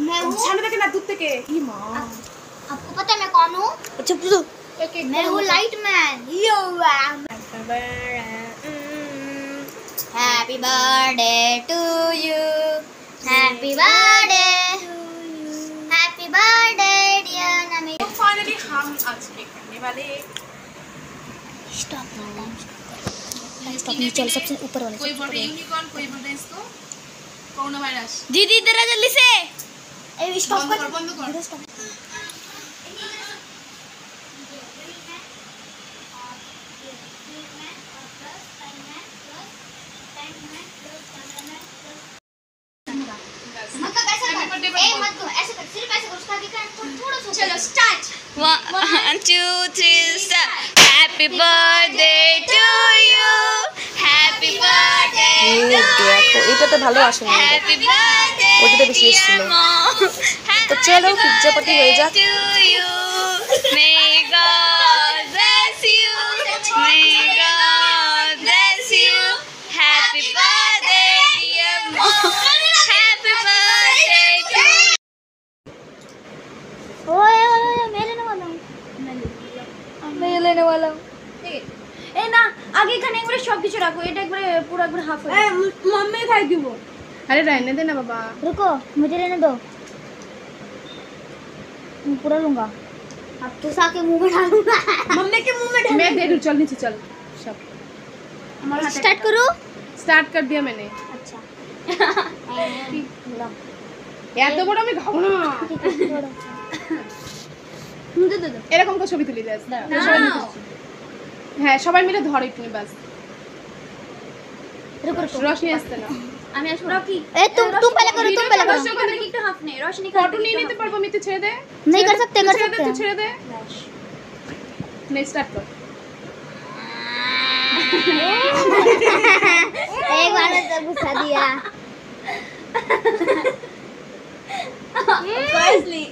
सामने देखे ना दूर तक ई मां आपको पता है मैं कौन हूँ? अच्छा पूछो। मैं हूँ light man. Happy birthday to you, happy birthday, happy birthday dear Nami. तो फाइनली हम आज केक करने वाले। स्टॉप नहीं, चल सबसे ऊपर वाले। कोई बोल रहा है यूनिकॉर्न, कोई बोल रहा है इसको कोरोना वायरस। दीदी इधर आ जल्दी से। ए स्टॉप कर, बंद कर। स्टॉप। चलो start. 1 2 3 start. Happy birthday to you. Happy birthday to you. এটাতে ভালো আসেনি, Happy birthday. ওটাতে বেশি এসেছিল। তো চলো পিজ্জা পার্টি হয়ে যাক। To you. May God bless you. May God bless you. Happy birthday dear mom. Happy birthday to you. ओए मैं लेने वाला हूँ। ए ना आगे এখানে একবারে সব কিছু রাখো, এটা একবারে পুরো একবারে হাফ হয়ে যাবে। मम्मी खाई দিব। अरे रहने दे ना बाबा। रुको मुझे लेने दो, मैं पूरा लूंगा। अब तो साके मुंह में डालूंगा। मम्मी के मुंह में डाल। मैं दे दूं, चल नीचे चल। सब स्टार्ट करूँ? स्टार्ट कर दिया मैंने। अच्छा यार तो बड़ा मैं खाऊं ना। दे दे दो। এরকম করে ছবি তুলি যাস। হ্যাঁ সবাই মিলে ধর একটু বাস। रुको रुको রশনি আসছে না। আমি আসবো রকি। ए तुम पहले करो, तुम पहले करो। রশনি একটু হাফ নে, রশনি ফটো নিয়ে নিতে পারবো, আমি তো ছেড়ে দে। नहीं कर सकते, कर ছেড়ে দে, सकते তুই हैं। ছেড়ে দে। नहीं स्टार्ट कर। एक बार में सब गुस्सा दिया। Firstly.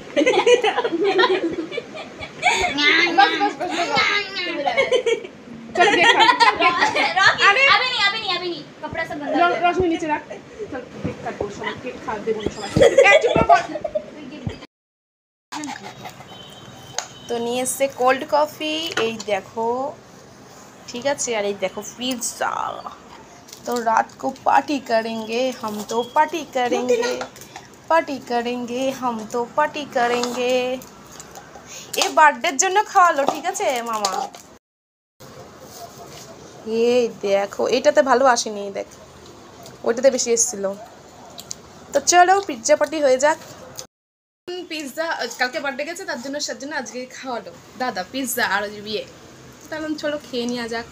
बस बस बस चल केक खा। रॉकी अभी नहीं कपड़ा सब बंद कर। রশনি নিচে রাখ। চল কেক কাটবো, সবাই কেক খা দেবো সবাই। এই চুপ কর। তো নিয়ে এসছে কোল্ড কফি, এই দেখো ঠিক আছে, আর এই দেখো পিৎজা। तो रात को पार्टी करेंगे हम, तो पार्टी करेंगे, पार्टी करेंगे हम, तो पार्टी करेंगे। এই বার্থডের জন্য খাওয়ালো, ঠিক আছে মামা। এই দেখো এটাতে ভালো আসেনি, দেখ ওইটাতে বেশি এসেছিল। তো চলো পিৎজা পার্টি হয়ে যাক। পিৎজা কালকে বার্থডে গেছে, তার জন্য আজকে খাওয়ালো দাদা পিৎজা আর বিয়ে। তাহলে চলো খেয়ে নেওয়া যাক।